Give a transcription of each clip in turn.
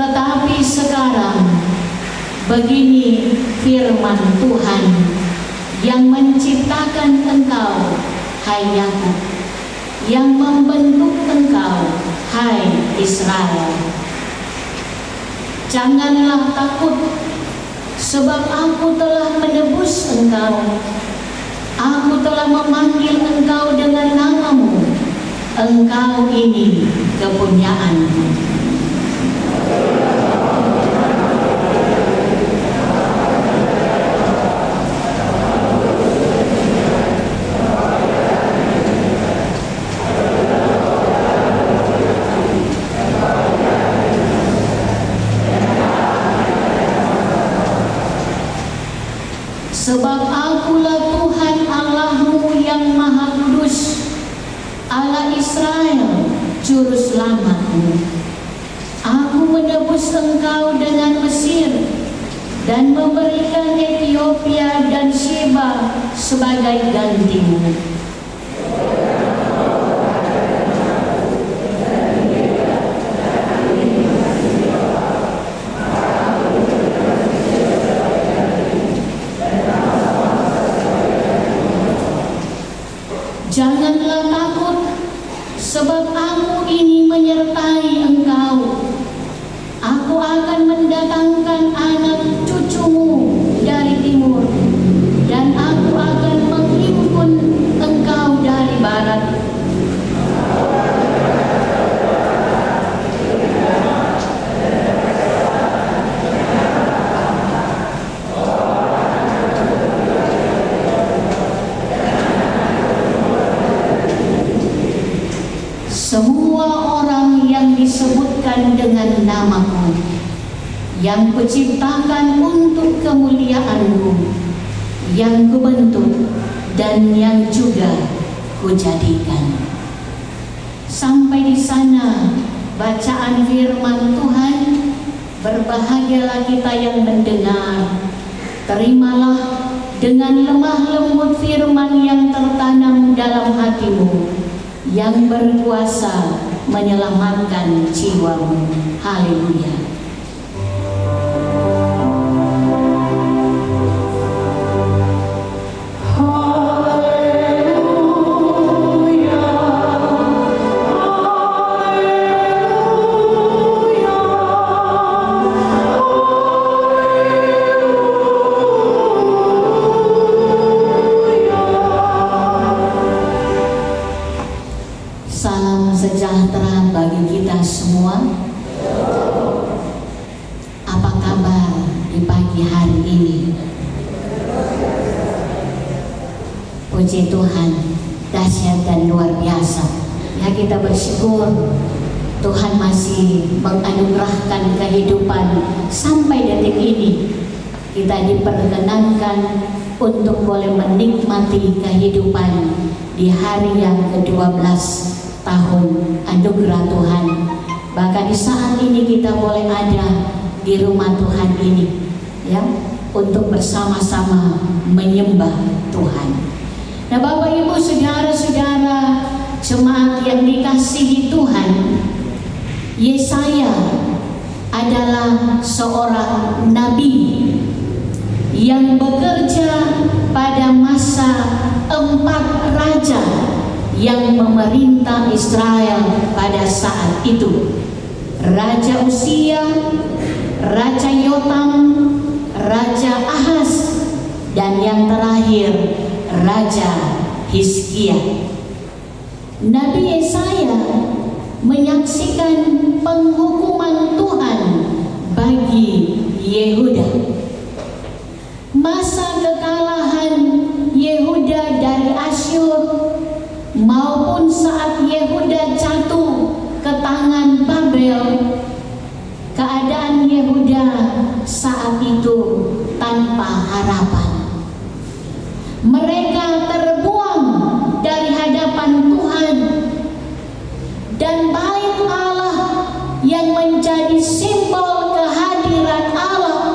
Tetapi sekarang begini firman Tuhan yang menciptakan engkau, hai Yakub, yang membentuk engkau, hai Israel. Janganlah takut, sebab aku telah menebus engkau. Aku telah memanggil engkau dengan namamu. Engkau ini kepunyaanku. Sebab akulah Tuhan Allahmu yang Maha Kudus, Allah Israel, Juru Selamatmu. Aku menebus engkau dengan Mesir dan memberikan Ethiopia dan Sheba sebagai gantimu. Janganlah takut, sebab aku ini menyertai engkau. Aku akan mendatangkan anak cucumu dari timur, dan aku akan menghimpun engkau dari barat. Semua orang yang disebutkan dengan namaku, yang kuciptakan untuk kemuliaanku, yang kubentuk dan yang juga kujadikan. Sampai di sana bacaan firman Tuhan. Berbahagialah kita yang mendengar. Terimalah dengan lemah lembut firman yang tertanam dalam hatimu, yang berkuasa menyelamatkan jiwamu. Haleluya. Salam sejahtera bagi kita semua. Apa kabar di pagi hari ini? Puji Tuhan, dahsyat dan luar biasa. Ya, kita bersyukur Tuhan masih menganugerahkan kehidupan sampai detik ini. Kita diperkenankan untuk boleh menikmati kehidupan di hari yang ke-12 tahun anugerah Tuhan. Bahkan di saat ini kita boleh ada di rumah Tuhan ini, ya, untuk bersama-sama menyembah Tuhan. Nah, Bapak Ibu saudara-saudara jemaat yang dikasihi Tuhan, Yesaya adalah seorang nabi yang bekerja pada masa 4 raja yang memerintah Israel pada saat itu. Raja Uzia, Raja Yotam, Raja Ahaz, dan yang terakhir Raja Hizkia. Nabi Yesaya menyaksikan penghukuman Tuhan bagi Yehuda. Masa kekalahan Yehuda dari Asyur maupun saat Yehuda jatuh ke tangan Babel, keadaan Yehuda saat itu tanpa harapan. Mereka terbuang dari hadapan Tuhan, dan bait Allah yang menjadi simbol kehadiran Allah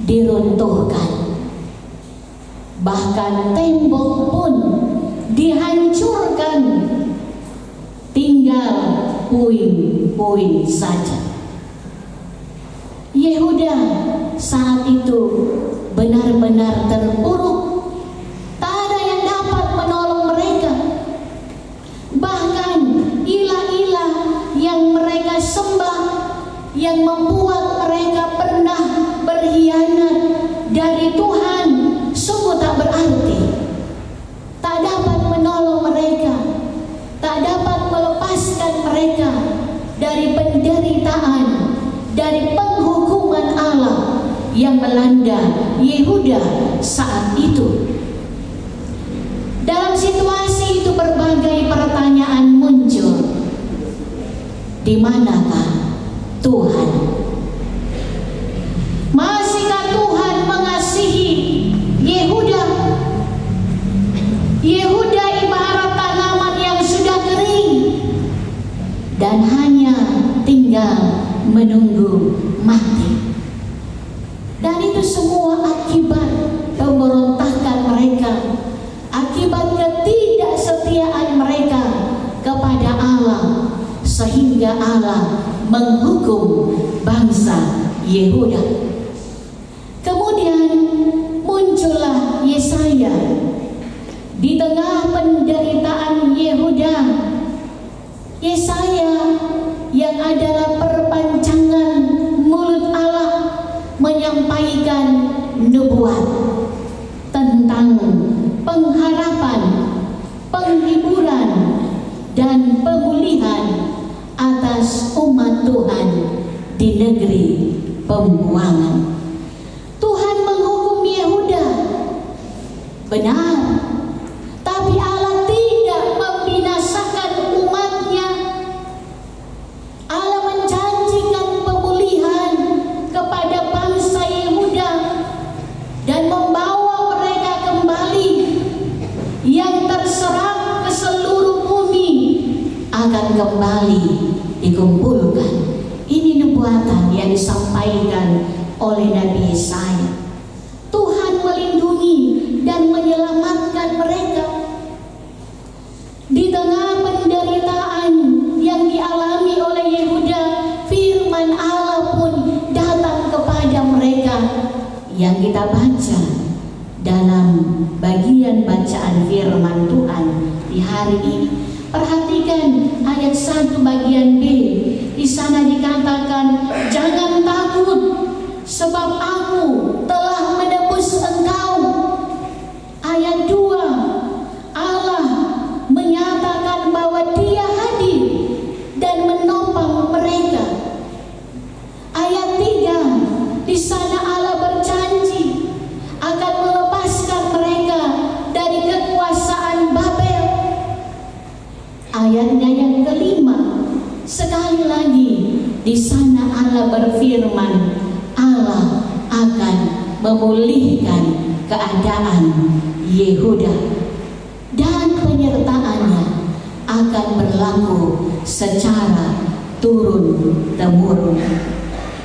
diruntuhkan. Bahkan tembok pun dihancurkan, tinggal puing-puing saja. Yehuda saat itu benar-benar terpuruk. Tak ada yang dapat menolong mereka. Bahkan ilah-ilah yang mereka sembah, yang membuat mereka pernah berkhianat dari Tuhan, sungguh tak berarti. Tak dapat menolong mereka, tak dapat melepaskan mereka dari penderitaan, dari penghukuman Allah yang melanda Yehuda saat itu. Dalam situasi itu berbagai pertanyaan muncul. Di manakah Tuhan? Masihkah Tuhan mengasihi Yehuda? Yehuda ibarat tanaman yang sudah kering dan hanya tinggal menunggu mati. Dan itu semua akibat pemberontakan mereka, akibat ketidaksetiaan mereka kepada Allah, sehingga Allah menghukum bangsa Yehuda. Kemudian muncullah Yesaya di tengah penderitaan Yehuda. Yesaya yang adalah perpanjangan mulut Allah menyampaikan nubuat tentang pengharapan, penghiburan, dan pemulihan atas umat Tuhan di negeri pembuangan. Tuhan menghukum Yehuda, benar, tapi Allah tidak membinasakan umatnya. Allah menjanjikan pemulihan kepada bangsa Yehuda dan membawa mereka kembali, yang terserap ke seluruh bumi akan kembali dikumpulkan. Ini nubuatan yang disampaikan oleh Nabi Yesaya. Tuhan melindungi dan menyelamatkan mereka di tengah penderitaan yang dialami oleh Yehuda. Firman Allah pun datang kepada mereka yang kita baca dalam bagian bacaan firman Tuhan di hari ini. Perhatikan ayat 1 bagian B. Di sana dikatakan, jangan takut, sebab aku telah menebus engkau. Ayat 2, Allah menyatakan bahwa Dia hadir dan menopang mereka. Ayat 3, di sana Allah berjanji akan melepaskan mereka dari kekuasaan Babel. Ayatnya yang kelima, sekali lagi di sana Allah berfirman, Allah akan memulihkan keadaan Yehuda dan penyertaannya akan berlaku secara turun-temurun.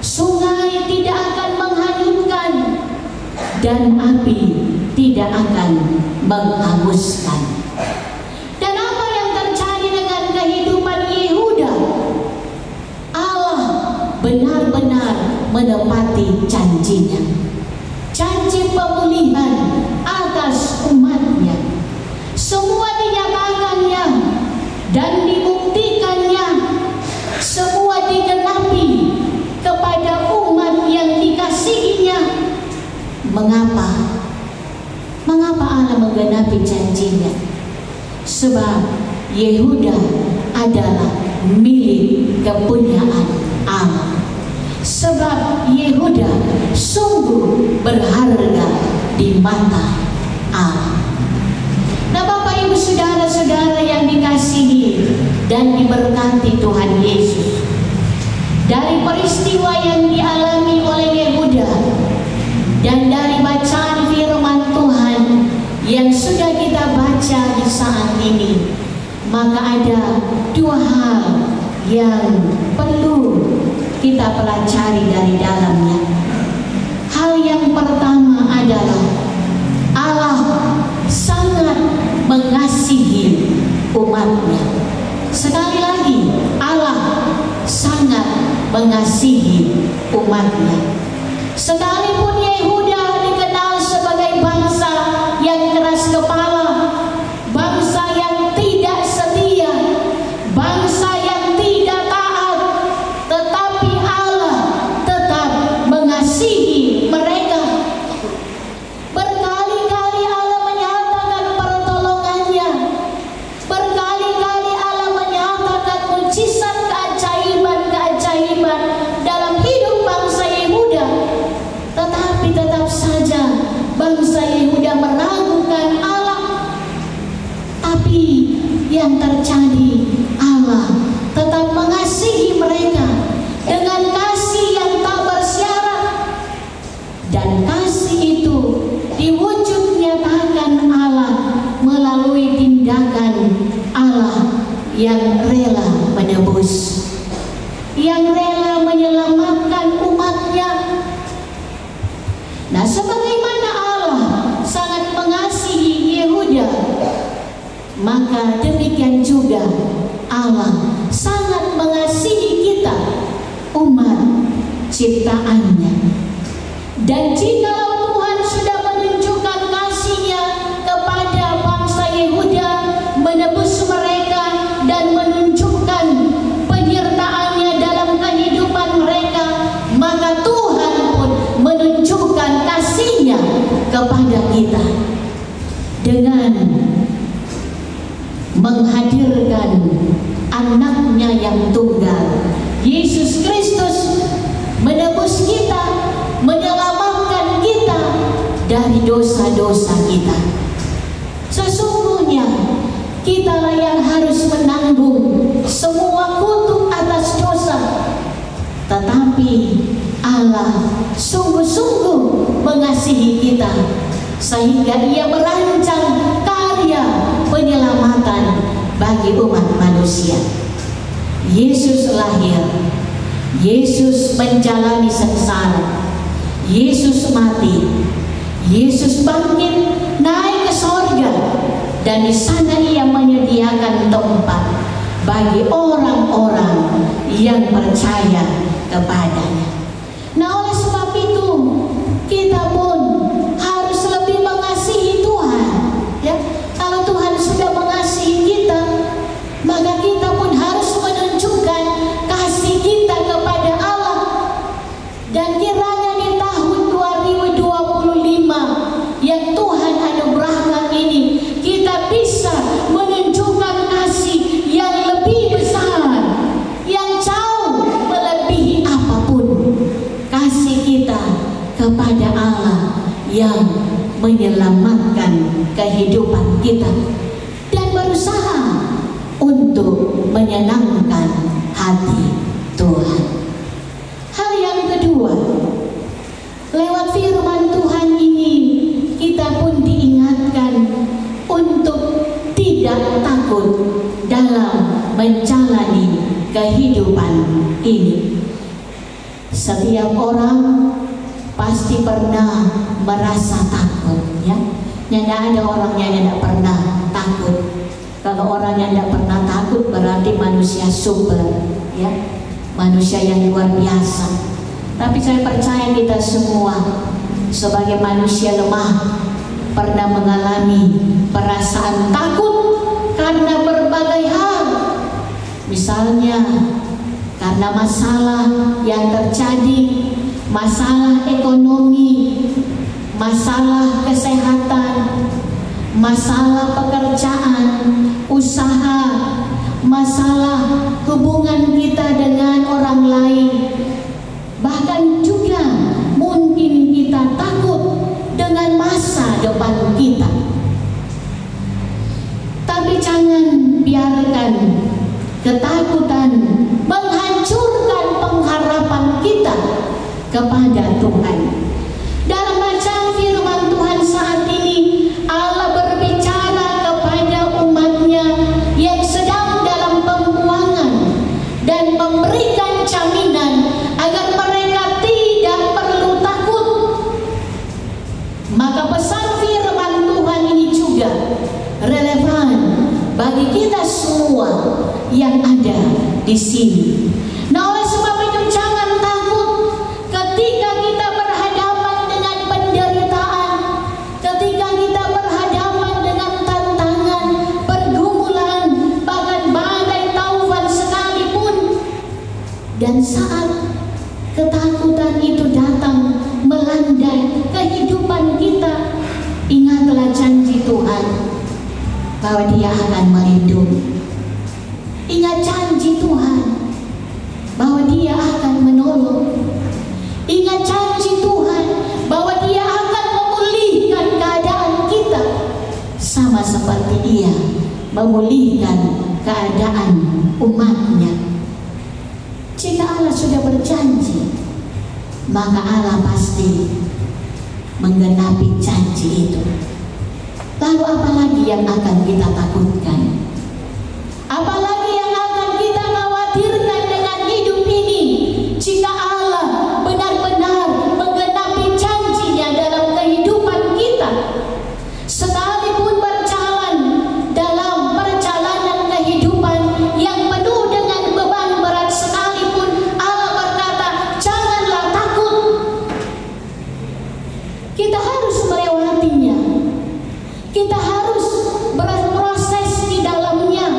Sungai tidak akan menghanyutkan dan api tidak akan menghanguskan. Dan apa yang terjadi dengan kehidupan Yehuda? Allah benar-benar menepati janjinya, janji pemulihan atas umatnya. Semua dinyatakannya dan dibuktikannya, semua digenapi kepada umat yang dikasihinya. Mengapa? Mengapa Allah menggenapi janjinya? Sebab Yehuda adalah milik kepunyaan Allah. Sebab Yehuda sungguh berharga di mata Allah. Nah, Bapak Ibu saudara-saudara yang dikasihi dan diberkati Tuhan Yesus, dari peristiwa yang dialami oleh Yehuda dan dari bacaan firman Tuhan yang sudah kita baca di saat ini, maka ada dua hal yang perlu kita pelajari dari dalamnya. Hal yang pertama adalah Allah sangat mengasihi umatnya. Sekali lagi, Allah sangat mengasihi umatnya. Sekalipun Yehuda dikenal sebagai bangsa yang keras kepala, bangsa yang tidak setia, bangsa yang tidak taat, tetapi Allah tetap mengasihi mereka. Berkali-kali Allah menyatakan pertolongannya, berkali-kali Allah menyatakan mujizat keajaiban-keajaiban dalam hidup bangsa Yehuda. Tetapi tetap saja bangsa Yehuda meragukan Allah. Tapi yang terjadi, Allah tetap mengasihi mereka dengan kasih yang tak bersyarat. Dan kasih itu diwujud nyatakan Allah melalui tindakan Allah yang rela menebus, yang rela menyelamatkan umatnya. Nah, sebagaimana Allah sangat mengasihi Yehuda, maka demikian juga Allah sangat mengasihi kita, umat ciptaannya. Dan jikalau Tuhan sudah menunjukkan kasih-Nya kepada bangsa Yehuda, menebus mereka dan menunjukkan penyertaan-Nya dalam kehidupan mereka, maka Tuhan pun menunjukkan kasih-Nya kepada kita dengan menghadirkan anaknya yang tunggal, Yesus Kristus, menebus kita, menyelamatkan kita dari dosa-dosa kita. Sesungguhnya kitalah yang harus menanggung semua kutuk atas dosa, tetapi Allah sungguh-sungguh mengasihi kita sehingga Ia merancang karya penyelamatan bagi umat manusia. Yesus lahir, Yesus menjalani sengsara, Yesus mati, Yesus bangkit naik ke sorga, dan di sana Ia menyediakan tempat bagi orang-orang yang percaya kepadanya. Nah, oleh sebab itu kita pun harus lebih mengasihi Tuhan, ya. Kalau Tuhan sudah mengasihi kita, maka kita pun harus menunjukkan kasih kita kepada Allah. Dan kiranya di tahun 2025 yang Tuhan anugerahkan ini, kita bisa menunjukkan kasih yang lebih besar, yang jauh melebihi apapun kasih kita kepada Allah yang menyelamatkan kehidupan kita dan berusaha untuk menyenangkan hati Tuhan. Hal yang kedua, lewat firman Tuhan ini kita pun diingatkan untuk tidak takut dalam menjalani kehidupan ini. Setiap orang pasti pernah merasa takut, ya. Tidak ada orang yang tidak pernah takut. Kalau orang yang tidak pernah takut berarti manusia super, ya, manusia yang luar biasa. Tapi saya percaya kita semua sebagai manusia lemah pernah mengalami perasaan takut karena berbagai hal. Misalnya karena masalah yang terjadi, masalah ekonomi, masalah kesehatan, masalah pekerjaan, usaha, masalah hubungan kita dengan orang lain. Bahkan juga mungkin kita takut dengan masa depan kita. Tapi jangan biarkan ketakutan menghancurkan pengharapan kita kepada Tuhan. Dalam bacaan firman Tuhan saat ini, Allah berbicara kepada umatnya yang sedang dalam pembuangan dan memberikan jaminan agar mereka tidak perlu takut. Maka pesan firman Tuhan ini juga relevan bagi kita semua yang ada di sini. Nah, oleh sebab itu jangan takut ketika kita berhadapan bahwa Dia akan melindungi. Ingat janji Tuhan bahwa Dia akan menolong. Ingat janji Tuhan bahwa Dia akan memulihkan keadaan kita, sama seperti Dia memulihkan keadaan umatnya. Jika Allah sudah berjanji, maka Allah pasti menggenapi janji itu. Lalu apalagi yang akan kita takutkan? Apalagi yang akan kita khawatirkan dengan hidup ini, jika Allah benar-benar menggenapi janjinya dalam kehidupan kita? Sekalipun berjalan dalam perjalanan kehidupan yang penuh dengan beban berat sekalipun, Allah berkata, janganlah takut. Kita harus melewatinya. Kita harus berproses di dalamnya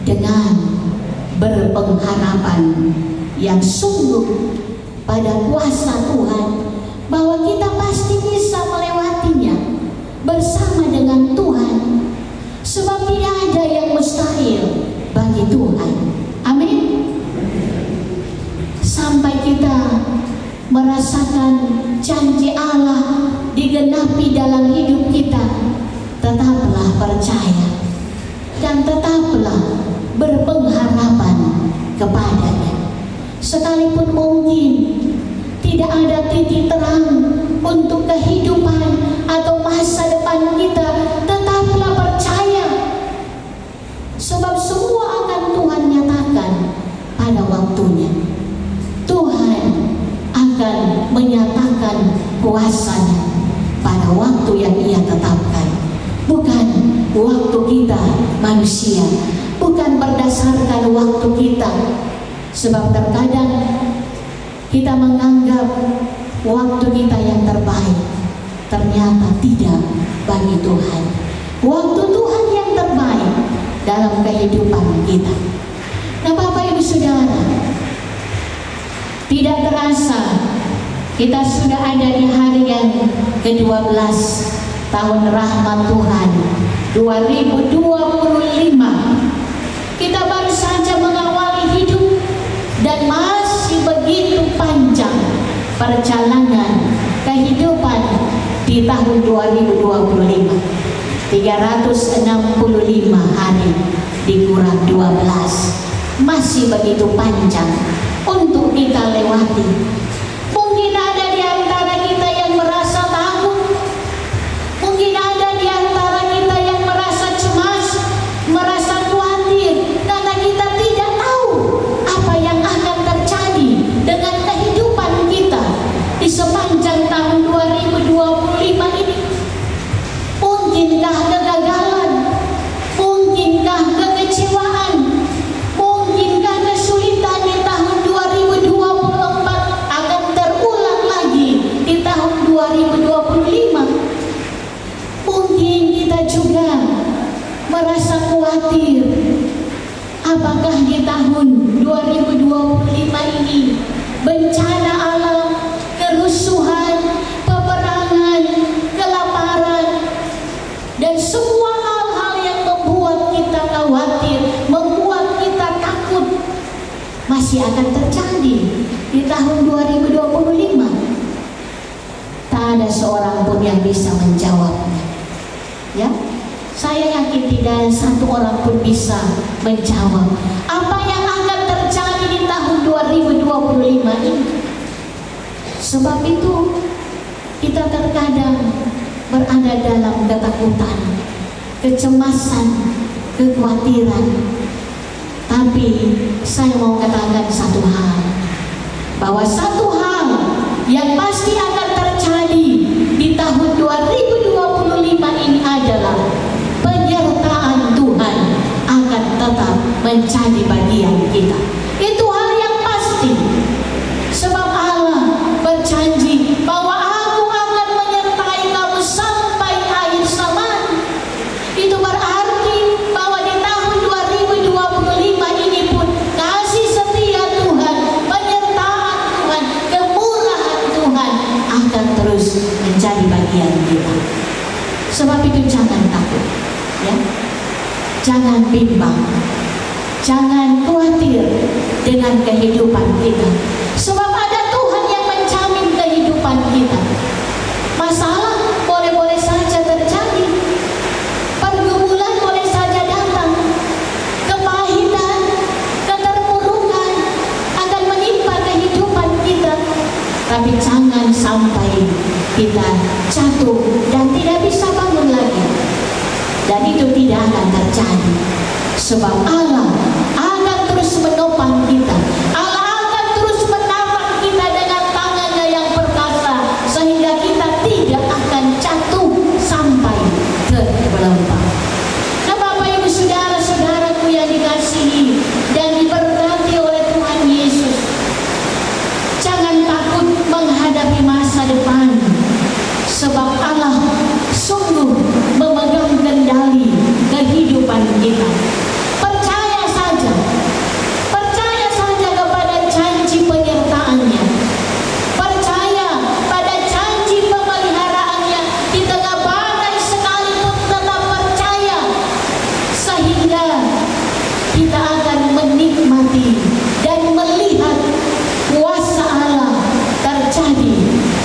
dengan berpengharapan yang sungguh pada kuasa Tuhan, bahwa kita pasti bisa melewatinya bersama dengan Tuhan, sebab tidak ada yang mustahil bagi Tuhan. Amin. Sampai kita merasakan janji Allah digenapi dalam hidup kita, tetaplah percaya dan tetaplah berpengharapan kepadanya. Sekalipun mungkin tidak ada titik terang untuk kehidupan atau masa depan kita, tetaplah percaya, sebab semua akan Tuhan nyatakan pada waktunya. Tuhan akan menyatakan kuasanya pada waktu yang Ia tetapkan, bukan waktu kita manusia, bukan berdasarkan waktu kita. Sebab terkadang kita menganggap waktu kita yang terbaik, ternyata tidak bagi Tuhan. Waktu Tuhan yang terbaik dalam kehidupan kita. Nah, Bapak Ibu Saudara, tidak terasa kita sudah ada di hari yang ke-12 tahun rahmat Tuhan 2025. Kita baru saja mengawali hidup dan masih begitu panjang perjalanan kehidupan di tahun 2025. 365 hari dikurang 12, masih begitu panjang untuk kita lewati. Mungkin ada di antara kita yang merasa takut, mungkin ada di antara kita yang merasa cemas, merasa khawatir, karena kita tidak tahu apa yang akan terjadi dengan kehidupan kita di sepanjang tahun 2025 ini. Mungkinkah kegagalan, mungkinkah kekecewaan, mungkinkah kesulitan di tahun 2024 akan terulang lagi di tahun 2025. Mungkin kita juga merasa khawatir, apakah di tahun 2025 ini bencana alam, kerusuhan, peperangan, kelaparan, dan semua hal-hal yang membuat kita khawatir, membuat kita takut, masih akan terjadi di tahun 2025. Tak ada seorang pun yang bisa menjawabnya. Ya, saya yakin tidak ada satu orang pun bisa menjawab apa yang akan terjadi di tahun 2025 ini. Sebab itu kita terkadang berada dalam ketakutan, kecemasan, kekhawatiran. Tapi saya mau katakan satu hal, bahwa satu hal yang pasti akan terjadi di tahun 2025 ini adalah penyertaan Tuhan akan tetap menjadi bagian kita. Itu hal yang pasti. Sebab Allah berjanji bahwa Aku akan menyertai kamu sampai akhir zaman. Itu berarti bahwa di tahun 2025 ini pun kasih setia Tuhan, penyertaan Tuhan, kemurahan Tuhan akan terus menjadi bagian kita. Sebab itu jangan takut. Ya, jangan bimbang, jangan khawatir dengan kehidupan kita, sebab ada Tuhan yang menjamin kehidupan kita. Masalah boleh-boleh saja terjadi, pergumulan boleh saja datang, kepahitan, keterpurukan akan menimpa kehidupan kita, tapi jangan sampai kita jatuh dan tidak bisa bangun lagi. Dan itu tidak akan terjadi, sebab Allah akan terus menopang kita. Allah akan terus menopang kita dengan tangannya yang perkasa, sehingga kita tidak akan jatuh sampai ke gelombang. Nah, Bapak Ibu saudara-saudaraku yang dikasihi dan diberkati oleh Tuhan Yesus, jangan takut menghadapi masa depan, sebab Allah sungguh memegang kendali kehidupan kita. Percaya saja kepada janji penyertaannya, percaya pada janji pemeliharaannya di tengah badai sekalipun, tetap percaya, sehingga kita akan menikmati dan melihat kuasa Allah terjadi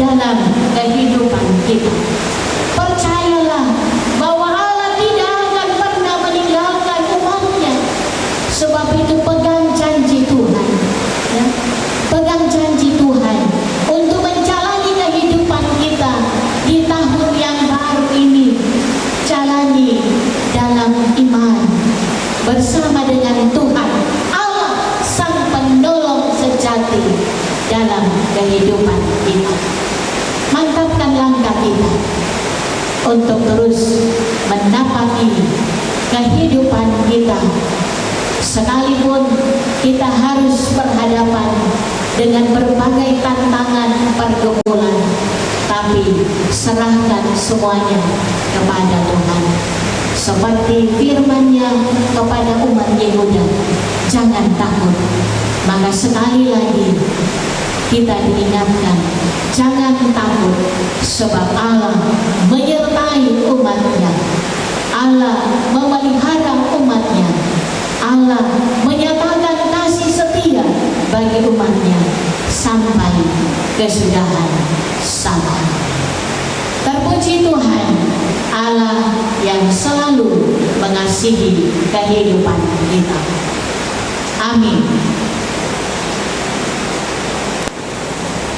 dalam kehidupan kita. Percayalah bahwa Allah tidak akan pernah meninggalkan umatnya. Sebab itu pegang janji Tuhan, ya. Pegang janji Tuhan untuk menjalani kehidupan kita di tahun yang baru ini. Jalani dalam iman bersama dengan Tuhan Allah, Sang Penolong sejati dalam kehidupan kita. Mantapkan langkah kita untuk terus menapaki kehidupan kita, sekalipun kita harus berhadapan dengan berbagai tantangan pergumulan, tapi serahkan semuanya kepada Tuhan. Seperti firman-Nya kepada umat Yehuda, jangan takut. Maka sekali lagi kita diingatkan, jangan takut, sebab Allah menyertai umatnya, Allah memelihara umatnya, Allah menyatakan kasih setia bagi umatnya sampai kesudahan zaman. Terpuji Tuhan, Allah yang selalu mengasihi kehidupan kita. Amin.